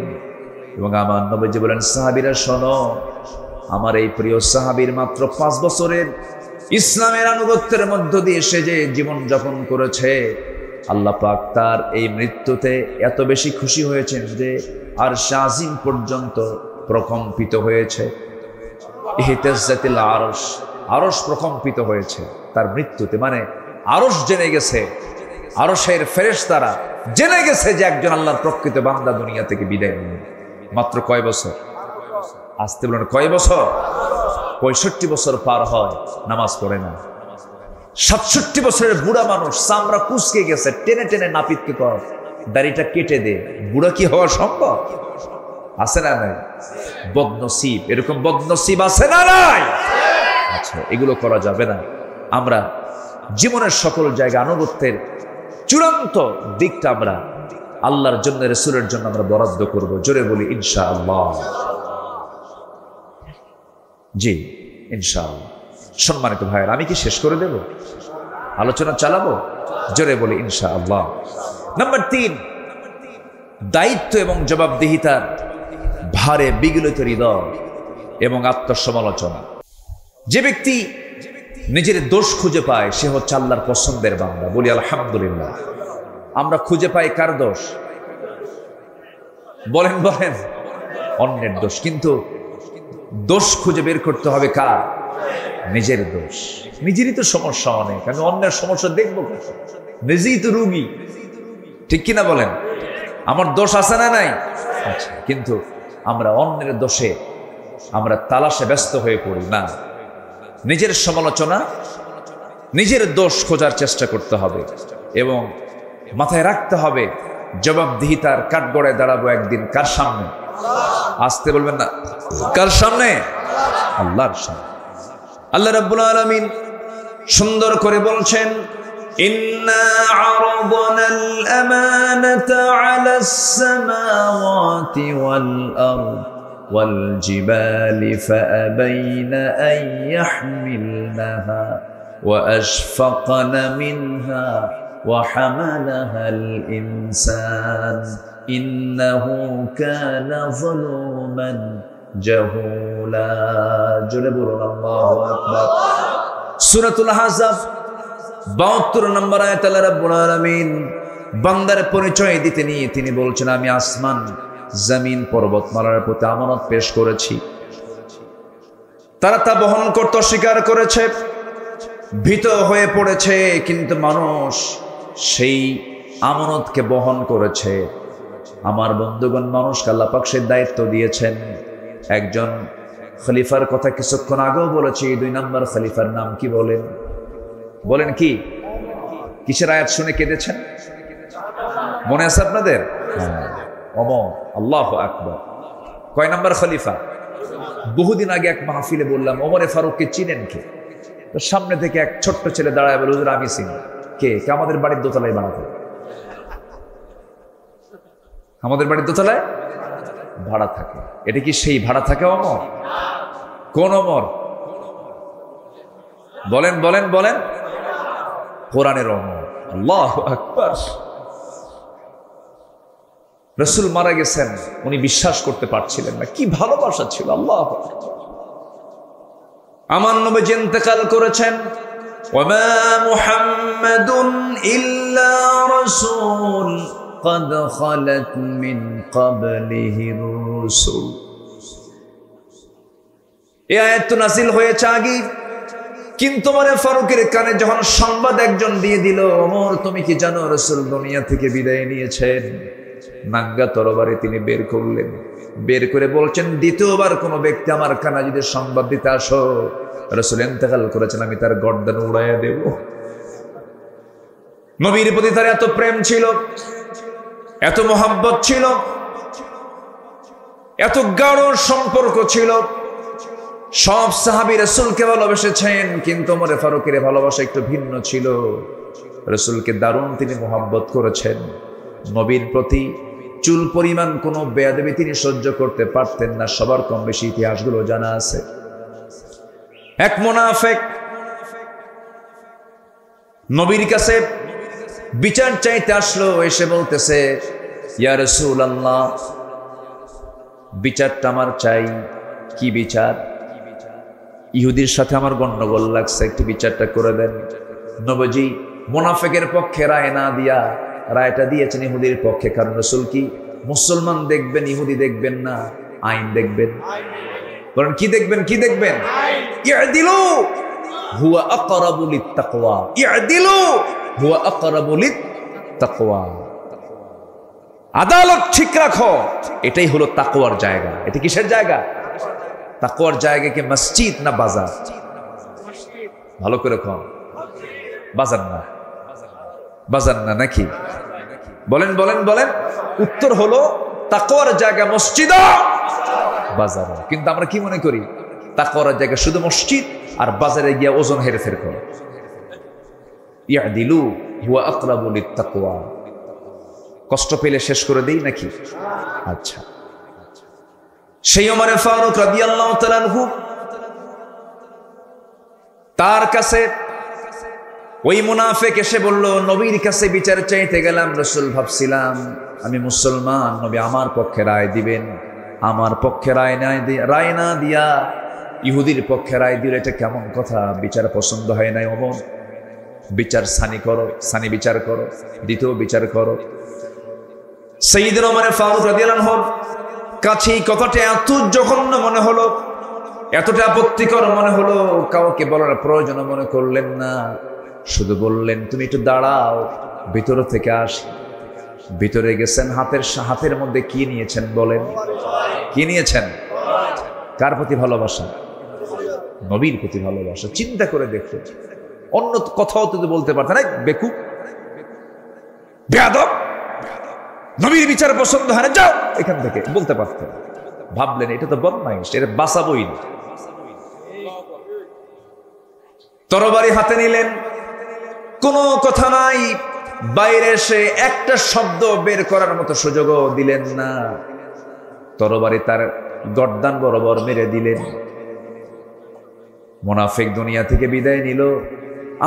এবং আমার নবীজি বলেন, সাহাবীরা শোনো, আমার এই প্রিয় সাহাবীর মাত্র 5 বছরের ইসলামের আনুগত্যের মধ্য দিয়ে সে যে জীবন যাপন করেছে, আল্লাহ পাক তার এই মৃত্যুতে এত বেশি খুশি হয়েছেন যে আরশ আজিম পর্যন্ত প্রকম্পিত হয়েছে। ইহতাজ্জাতিল আরশ, আরশ প্রকম্পিত হয়েছে তার মৃত্যুতে। মানে আরশ জেনে গেছে, আরশের ফেরেশতারা জেনে গেছে যে একজন আল্লাহর প্রকৃত বান্দা দুনিয়া থেকে বিদায় নিলেন। মাত্র কয় বছর? আসতে বলেন কয় বছর? 65 বছর পার হয়, নামাজ পড়ে না। 67 বছরের বুড়া মানুষ, চামড়া কুচকে গেছে, টেনে টেনে নাপিতকে কর দাড়িটা কেটে দে। বুড়া কি হওয়া সম্ভব? আছে না নাই? বদনসিব, এরকম বদনসিব আছে না নাই? আচ্ছা, এগুলো করা যাবে না। আমরা জীবনের সকল জায়গা আনুগত্যের চূড়ান্ত দিকটা আমরা আল্লাহর জন্য, রাসূলের জন্য আমরা বরাদ্দ করব। জোরে বলি ইনশাআল্লাহ। জি ইনশাআল্লাহ। সম্মানিত ভাইয়েরা, আমি কি শেষ করে দেব? আলোচনা চালাবো? জোরে বলি ইনশাআল্লাহ। নাম্বার 3, দায়িত্ব এবং জবাবদিহিতার ভারে বিগলিত হৃদয় এবং আত্মসমালোচনা। যে ব্যক্তি নিজের দোষ খুঁজে পায় সে হচ্ছে আল্লাহর পছন্দের বান্দা। বলি আলহামদুলিল্লাহ। আমরা খুঁজে পাই কার দোষ? বলেন বলেন, অন্যের দোষ। কিন্তু দোষ খুঁজে বের করতে হবে কার? নিজের দোষ। নিজেরই তো সমস্যা অনেক, আমি অন্যের সমস্যা দেখবো? নিজেই তো রোগী, ঠিক কিনা বলেন? আমার দোষ আছে না নাই? আচ্ছা, কিন্তু আমরা অন্যের দোষে আমরা তালাশে ব্যস্ত হয়ে পড়ি না। নিজের সমালোচনা, নিজের দোষ খোঁজার চেষ্টা করতে হবে এবং মাথায় রাখতে হবে জবাবদিহিতার কাঠগড়ায় দাঁড়াবো একদিন কার সামনে? আসতে বলবেন না, কার সামনে? আল্লাহর সামনে। আল্লাহ রাব্বুল আলামিন সুন্দর করে বলছেন, ইন্না আরাদনাল আমানাতা আলাস সামাওয়াতি ওয়াল আরদ ওয়াল জিবালি ফাআবাইনা আন ইয়াহমিলনাহা ওয়া আশফাকনা মিনহা ওয়া হামালাহাল ইনসান ইন্নাহু কানা যালুমান জাহুলা। জোরে বলুন আল্লাহু আকবার। সূরাতুল আহজাব 72 নম্বর আয়াত আল্লাহ রাব্বুল আলামিন বান্দার পরিচয় দিতে নিয়ে তিনি বলছেন, আমি আসমান, জমিন, পর্বতমালার প্রতি আমানত পেশ করেছি, তারা তা বহন করতে অস্বীকার করেছে, ভীত হয়ে পড়েছে, কিন্তু মানুষ সেই আমানতকে বহন করেছে। আমার বন্ধুগণ, মানুষকে আল্লাহ পাক সেই দায়িত্ব দিয়েছেন। একজন খলিফার কথা কিছুক্ষণ আগেও বলেছি। 2 নম্বর খলিফার নাম কি বলেন? বলেন কি? কিসের আয়াত শুনে কেঁদেছেন? মনে আছে আপনাদের? ওমর। আল্লাহু আকবার। কয় নম্বর খলিফা? বহুদিন আগে এক মাহফিলে বললাম, ওমরে ফারুককে চিনেন কে? তো সামনে থেকে এক ছোট্ট ছেলে দাঁড়ায় বলে, হুজুর আমি চিনি। কে? আমাদের বাড়ির দোতলায় ভাড়া থাকে। আমাদের বাড়ির দোতলায় ভাড়া থাকে। এটা কি সেই ভাড়া থাকে ওমর? কোন ওমর? বলেন বলেন বলেন। কোরআনের ওমর। আল্লাহু আকবার। রাসূল মারা গেছেন, উনি বিশ্বাস করতে পারছিলেন না। কি ভালোবাসা ছিল! আল্লাহু আকবার। আমার নবী ইন্তেকাল করেছেন। ওয়ামা মুহাম্মাদুন ইল্লা রাসূল قد خلت من قبله الرسل। এই আয়াত নাযিল হয়েছে আগে, কিন্তু ওমর ফারুকের কানে যখন সংবাদ একজন দিয়ে দিল, ওমর তুমি কি জানো রাসূল দুনিয়া থেকে বিদায় নিয়েছেন? নাঙ্গা তরবারি তিনি বের করলেন, বের করে বলছেন, দ্বিতীয়বার কোনো ব্যক্তি আমার কানে যদি সংবাদ দিতে আসো রাসূল ইন্তেকাল করেছেন, আমি তার গর্দান উড়াইয়া দেব। নবীর প্রতি তার এত প্রেম ছিল, এত মোহাব্বত ছিল, এত গাঢ় সম্পর্ক ছিল। সব সাহাবী রাসূলকে ভালোবেসেছেন, কিন্তু ওমর ফারুকের ভালোবাসা একটু ভিন্ন ছিল। রাসূলকে দারুণ তিনি মোহাব্বত করেছেন। নবীর প্রতি চুল পরিমাণ কোনো বেয়াদবি তিনি সহ্য করতে পারতেন না। সবার কম বেশি ইতিহাসগুলো জানা আছে। এক মুনাফিক নবীর কাছে বিচার চাইতে আসলো, এসে বলতেছে, ইয়া রাসূলুল্লাহ, বিচারটা আমার চাই। কি বিচার? ইহুদির সাথে আমার গন্ডগোল লাগছে, একটু বিচারটা করে দেন। নবীজি মুনাফিকের পক্ষে রায় না দিয়া রায়টা দিয়েছেন ইহুদির পক্ষে। কারণ রাসূল কি মুসলমান দেখবেন, ইহুদি দেখবেন না, আইন দেখবেন। বলেন কি দেখবেন? কি দেখবেন? ইআদিলু হুয়া আকরাবু লিত্তাকওয়া, ইআদিলু হুয়া আকরাবু লিত্তাকওয়া। আদালত ঠিক রাখো, এটাই হলো তাকওয়ার জায়গা। এটা কিসের জায়গা? তাকওয়ার জায়গা কি মসজিদ না বাজার? ভালো করে কম। বাজার না, বাজার না নাকি? বলেন বলেন বলেন। উত্তর হলো তাকওয়ার জায়গা মসজিদ, বাজার। কিন্তু আমরা কি মনে করি? তাকওয়ার জায়গা শুধু মসজিদ, আর বাজারে গিয়ে ওজন হেরফের করে। ইয়াদিলু হুয়া আকরাবু লিত্তাকওয়া। কষ্ট পেলে শেষ করে দেই নাকি? আচ্ছা, সেই ওমর ফারুক রাদিয়াল্লাহু তাআলা আনহু, তার কাছে ওই মুনাফিক এসে বলল, নবীর কাছে বিচার চাইতে গেলাম, রাসূল ভাবছিলাম আমি মুসলমান, নবী আমার পক্ষে রায় দিবেন। আমার পক্ষে রায় না দিয়া ইহুদির পক্ষে রায় দিলে এটা কেমন কথা? বিচার পছন্দ হয় নাই ওমর। বিচার সানি করো, সানি বিচার করো, দ্বিতীয় বিচার করো। সাইয়্যিদুনা ওমর ফারুক রাদিয়াল্লাহু আনহু কাছে এই কথাটা এত জঘন্য মনে হলো, এতটা আপত্তিকর মনে হলো, কাউকে বলার প্রয়োজন মনে করলেন না। শুধু বললেন, তুমি একটু দাঁড়াও, ভিতর থেকে আসি। ভিতরে গেছেন, হাতের মধ্যে কি নিয়েছেন বলেন? কি নিয়েছেন? কার প্রতি ভালোবাসা? নবীর প্রতি ভালোবাসা। চিন্তা করে দেখো, অন্য কথাও তো বলতে পারতেন, বেকুব, বেয়াদব, নবীর বিচার পছন্দ হয় না, যাও এখান থেকে, বলতে পারতেন। ভাবলেন এটা তো বদমাইশ, এটা বাঁচাবই না। তরবারি হাতে নিলেন, কোনো কথা নাই, বাইরে এসে একটা শব্দ বের করার মতো সুযোগও দিলেন না। তরবারি তার গর্দান বরাবর মেরে দিলেন। মুনাফিক দুনিয়া থেকে বিদায় নিল।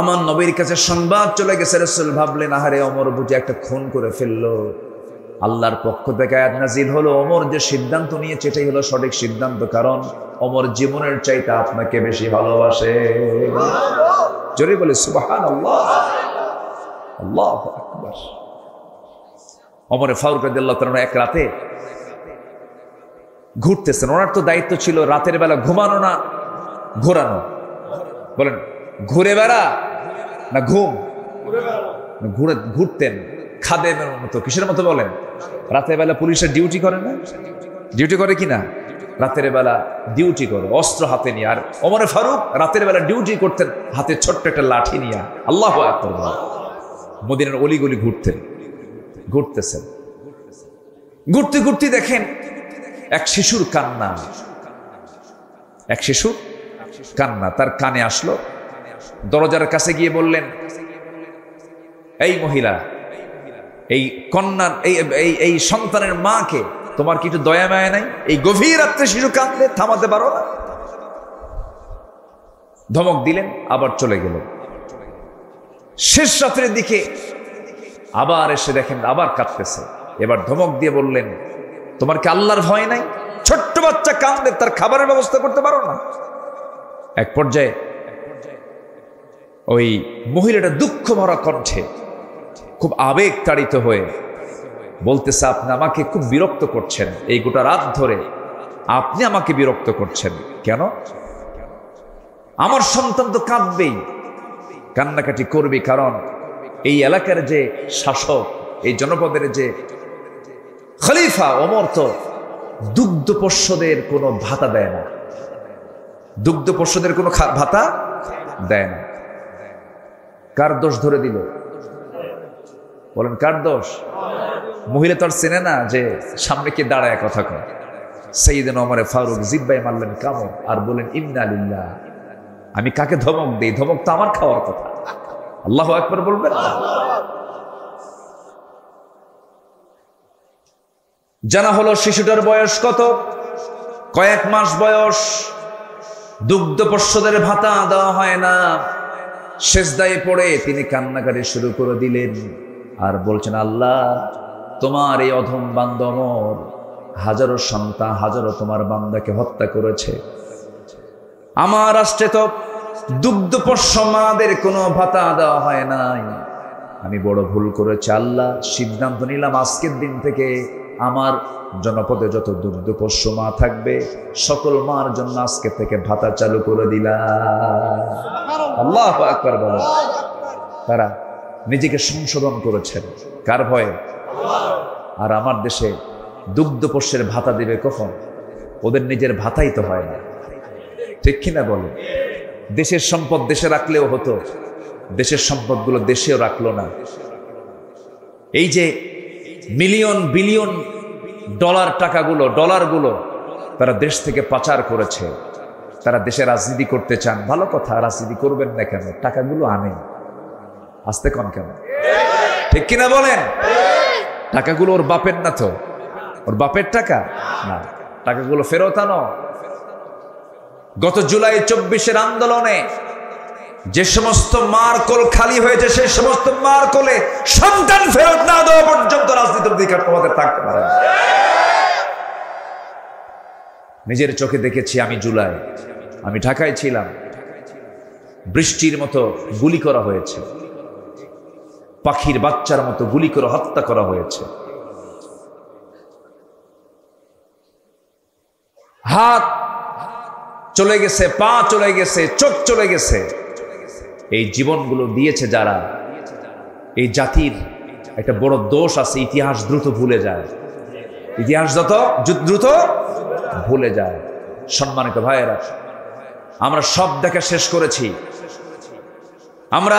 আমার নবীর কাছে সংবাদ চলে গেছে। রাসূল ভাবলেন, আহারে ওমর বুঝি একটা খুন করে ফেললো। আল্লাহর পক্ষ থেকে আয়াত নাযিল হলো, ওমর যে সিদ্ধান্ত নিয়েছে এটাই হলো সঠিক সিদ্ধান্ত, কারণ ওমর জীবনের চাইতে আপনাকে বেশি ভালোবাসে। জোরে বলে সুবহানাল্লাহ, আল্লাহু আকবার। ওমর ফারুক রাদিয়াল্লাহু তাআলা এক রাতে ঘুরতেছেন। ওনার তো দায়িত্ব ছিল রাতের বেলা ঘুমানো না ঘোরানো। বলেন ঘুরে বেড়া না ঘুম? ঘুরতেন খাদেমের মতো। কিসের মতো বলেন? রাতের বেলা পুলিশের ডিউটি করে না? ডিউটি করে কিনা? রাতের বেলা ডিউটি করে অস্ত্র হাতে নিয়ে। আর ওমর ফারুক রাতের বেলা ডিউটি করতেন হাতে ছোট্ট একটা লাঠি নিয়ে। আল্লাহু আকবার। মদিনার অলিগলি ঘুরতেছেন। ঘুরতে ঘুরতে দেখেন এক শিশুর কান্না। এক শিশুর কান্না তার কানে আসলো। দরজার কাছে গিয়ে বললেন, এই মহিলা, এই কন্যার এই সন্তানের মাকে তোমার কি একটু দয়া মায়া নাই? এই গভীর রাত্রে শিশু কাঁদলে থামাতে পারো না? ধমক দিলেন, আবার চলে গেলেন। শেষ রাত্রের দিকে আবার এসে দেখেন আবার কাঁদতেছে। এবার ধমক দিয়ে বললেন, তোমার কি আল্লাহর ভয় নাই? ছোট্ট বাচ্চা কাঁদলে তার খাবারের ব্যবস্থা করতে পারো না? এক পর্যায়ে ওই মহিলাটা দুঃখ ভরা কণ্ঠে খুব আবেগ তাড়িত হয়ে বলতেছে, আপনি আমাকে খুব বিরক্ত করছেন। এই গোটা রাত ধরে আপনি আমাকে বিরক্ত করছেন কেন? আমার সন্তান তো কাঁদবেই, কান্নাকাটি করবে, কারণ এই এলাকার যে শাসক, এই জনপদের যে খলিফা ওমর তো দুগ্ধপোষ্যদের কোনো ভাতা দেয় না। দুগ্ধপোষ্যদের কোনো ভাতা দেয় না। কার দোষ ধরে দিল? বলেন কার দোষ? মহিলা তো আর চেনে না যে সামনে কে দাঁড়ায় কথা কয়। সাইয়্যিদুনা ওমর ফারুক জিব্বায় মারলেন কামড় আর বলেন, ইন্না লিল্লাহ। আমি কাকে ধমক দেই? ধমক তো আমার খাওয়ার কথা। আল্লাহু আকবার বলবেন। জানা হলো শিশুটার বয়স কত? কয়েক মাস বয়স। দুগ্ধপোষ্যদের ভাতা দেওয়া হয় না। সেজদায় পড়ে তিনি কান্নাকাটি শুরু করে দিলেন আর বলছেন, আল্লাহ তোমার এই অধম বান্দা ওমর হাজারো সন্তান, হাজারো তোমার বান্দাকে হত্যা করেছে। আমার রাষ্ট্রে তো দুগ্ধপোষ্য মাদের কোনো ভাতা দেওয়া হয় নাই। আমি বড় ভুল করেছি আল্লাহ, সিদ্ধান্ত নিলাম আজকের দিন থেকে আমার জনপদে যত দুগ্ধপোষ্য মা থাকবে সকল মার জন্য আজকে থেকে ভাতা চালু করে দিলাম। আল্লাহু আকবার বলো। তারা নিজেকে সংশোধন করেছেন কার ভয়ে? আর আমার দেশে দুগ্ধপোষ্যের ভাতা দেবে কখন? ওদের নিজের ভাতাই তো হয় না, ঠিক কিনা বলো? দেশের সম্পদ দেশে রাখলেও হতো, দেশের সম্পদগুলো দেশেও রাখলো না। এই যে মিলিয়ন বিলিয়ন ডলারগুলো তারা দেশ থেকে পাচার করেছে। তারা দেশে রাজনীতি করতে চান, ভালো কথা, রাজনীতি করবেন না কেন? টাকাগুলো আনেন, আসতে কন কেন? ঠিক কিনা বলেন? টাকাগুলো ওর বাপের না তো? ওর বাপের টাকা না, টাকাগুলো ফেরত আনো। গত জুলাই 24-এর আন্দোলনে যে সমস্ত মার কোল খালি হয়েছে, সেই সমস্ত মার কোলে সন্তান ফেরত না দেওয়া পর্যন্ত রাজনীতির অধিকার তোমাদের থাকতে পারে না। নিজের চোখে দেখেছি আমি। জুলাই আমি ঢাকায় ছিলাম, বৃষ্টির মতো গুলি করা হয়েছে, পাখির বাচ্চার মতো গুলি করে হত্যা করা হয়েছে। হাত চলে গেছে, পা চলে গেছে, চোখ চলে গেছে। এই জীবনগুলো দিয়েছে যারা, এই জাতির একটা বড় দোষ আছে, ইতিহাস দ্রুত ভুলে যায়। ইতিহাস দ্রুত ভুলে যায়। সম্মানিত ভাইয়েরা, আমরা সব দেখা শেষ করেছি। আমরা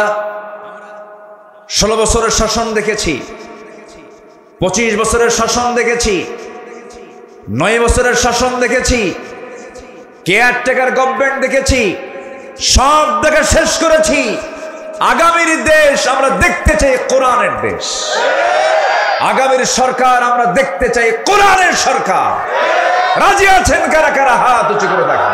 16 বছরের শাসন দেখেছি, 25 বছরের শাসন দেখেছি, 9 বছরের শাসন দেখেছি, কেয়ারটেকার গভর্নমেন্ট দেখেছি, সব দেখা শেষ করেছি। আগামীর দেশ আমরা দেখতে চাই কোরআনের দেশ। আগামীর সরকার আমরা দেখতে চাই কোরআনের সরকার। রাজি আছেন কারা কারা? হাত উঁচু করে দেখা।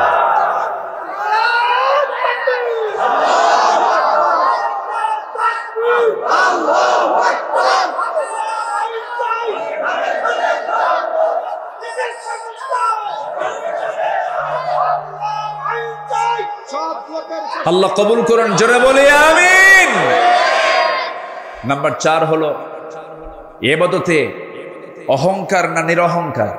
আল্লাহ কবুল করুন, জোরে বলি আমিন। নাম্বার 4 হলো ইবাদতে অহংকার না নিরহংকার?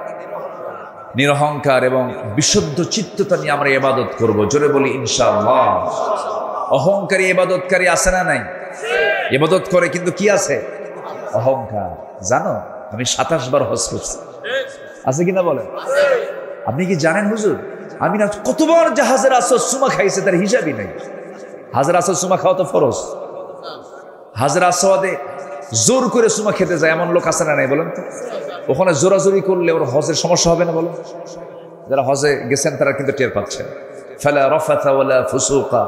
নিরহংকার এবং বিশুদ্ধ চিত্ততা নিয়ে আমরা ইবাদত করব। জোরে বলি ইনশাআল্লাহ। অহংকারী ইবাদতকারী আছে না নাই? ইবাদত করে কিন্তু কি আছে? অহংকার। জানো আমি 27 বার হজ করছি, আছে কিনা বলেন? আপনি কি জানেন হুজুর, আমি না কতবার জাহাজের আসর সুমা খাইছে তার হিসাবই নেই। হাজার আসর সুমা খাওয়া তো ফরজ। হাজার আসওয়াদে জোর করে সুমা খেতে যায় এমন লোক আছে না নাই বলেন তো? ওখানে জোরাজোরি করলে ওর হজের সমস্যা হবে না বলেন? যারা হজে গেছেন তারা কিন্তু টের পাচ্ছেন। ফালা রাফাথা ওয়ালা ফুসুকা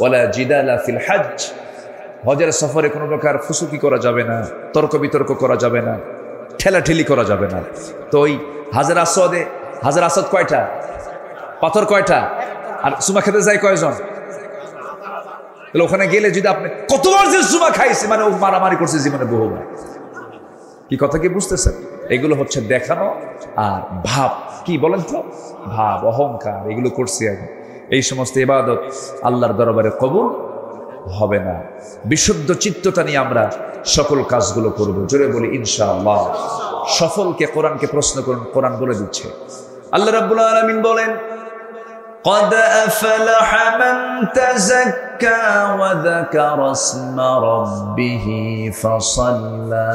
ওয়ালা জিদালা ফিল হজ। হজের সফরে কোনো প্রকার ফুসুকি করা যাবে না, তর্ক বিতর্ক করা যাবে না, ঠেলাঠেলি করা যাবে না। তো ওই হাজার আসওয়াদে, হাজার আসওয়াদ কয়টা? পাথর কয়টা? আর সুমা খেতে যায় কয়জন? তাহলে ওখানে গেলে যদি আপনি কতবার যে সুমা খাইছে, মানে ও মারামারি করছে জীবনে বহুবার। কি কথা কি বুঝতেছেন? এগুলো হচ্ছে দেখানো আর ভাব। কি বলেন তো? ভাব, অহংকার, এগুলো করছি আমি। এই সমস্ত ইবাদত আল্লাহর দরবারে কবুল হবে না। বিশুদ্ধ চিত্ততা নিয়ে আমরা সকল কাজগুলো করব। জোরে বলি ইনশাআল্লাহ। সফলকে কোরআনকে প্রশ্ন করুন, কোরআন বলে দিচ্ছে। আল্লাহ রাব্বুল আলামিন বলেন, قد أفلح من تزكى وذكر اسم ربه فصلى।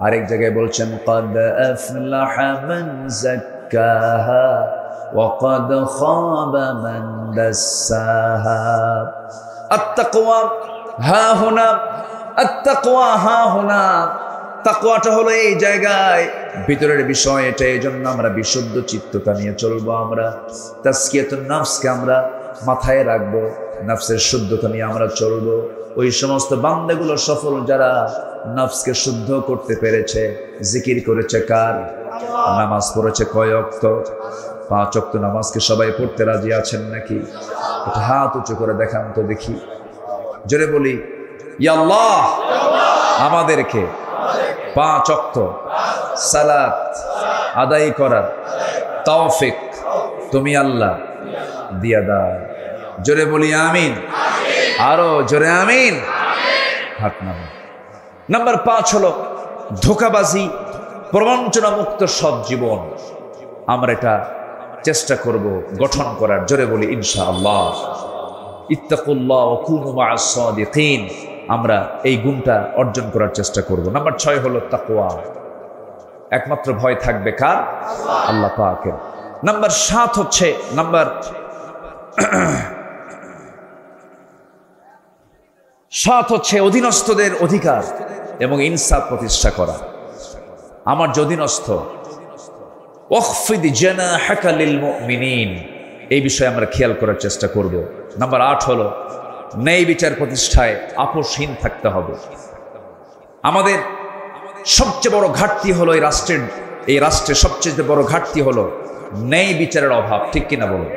আরেক জায়গায় বলছেন قد أفلح من زكاها وقد خاب من دساها। التقوى ها هنا، التقوى ها هنا। তাকওয়াটা হলো এই জায়গায়, ভিতরের বিষয় এটা। এই জন্য আমরা বিশুদ্ধ চিত্ততা নিয়ে চলবো। আমরা তাজকিয়াতুন নাফসকে আমরা মাথায় রাখবো, নাফসের শুদ্ধতা নিয়ে আমরা চলবো। ওই সমস্ত বান্দাগুলো সফল যারা নাফসকে শুদ্ধ করতে পেরেছে, জিকির করেছে কার? নামাজ পড়েছে কয় ওয়াক্ত? 5 ওয়াক্ত নামাজকে সবাই পড়তে রাজি আছেন নাকি? এটা হাত উঁচু করে দেখান তো দেখি, জোরে বলি ইয়া আল্লাহ, আমাদেরকে 5 ওয়াক্ত সালাত আদায় করার তৌফিক তুমি আল্লাহ দিয়া দাও। জোরে বলি আমিন, আরো জোরে আমিন। হাত নামান। নাম্বার 5 হলো ধোঁকাবাজি, প্রবঞ্চনা মুক্ত সৎ জীবন। আমরা এটা চেষ্টা করব গঠন করার। জোরে বলি ইনশাআল্লাহ। ইত্তাকুল্লাহ ওয়া কুনু মা'আস সাদিকিন। আমরা এই গুণটা অর্জন করার চেষ্টা করব। নাম্বার 6 হলো তাকওয়া। একমাত্র ভয় থাকবে কার? আল্লাহ পাকের। নাম্বার 7 হচ্ছে অধীনস্থদের অধিকার এবং ইনসাফ প্রতিষ্ঠা করা। আমার যে অধীনস্থ, ওয়াখফিদ জানাহাকা লিল মুমিনিন, এই বিষয়ে আমরা খেয়াল করার চেষ্টা করব। নাম্বার 8 হলো ন্যায় বিচার প্রতিষ্ঠায় আপোষহীন থাকতে হবে। আমাদের সবচেয়ে বড় ঘাটতি হলো এই রাষ্ট্রের সবচেয়ে বড় ঘাটতি হলো ন্যায় বিচারের অভাব। ঠিক কিনা বলুন?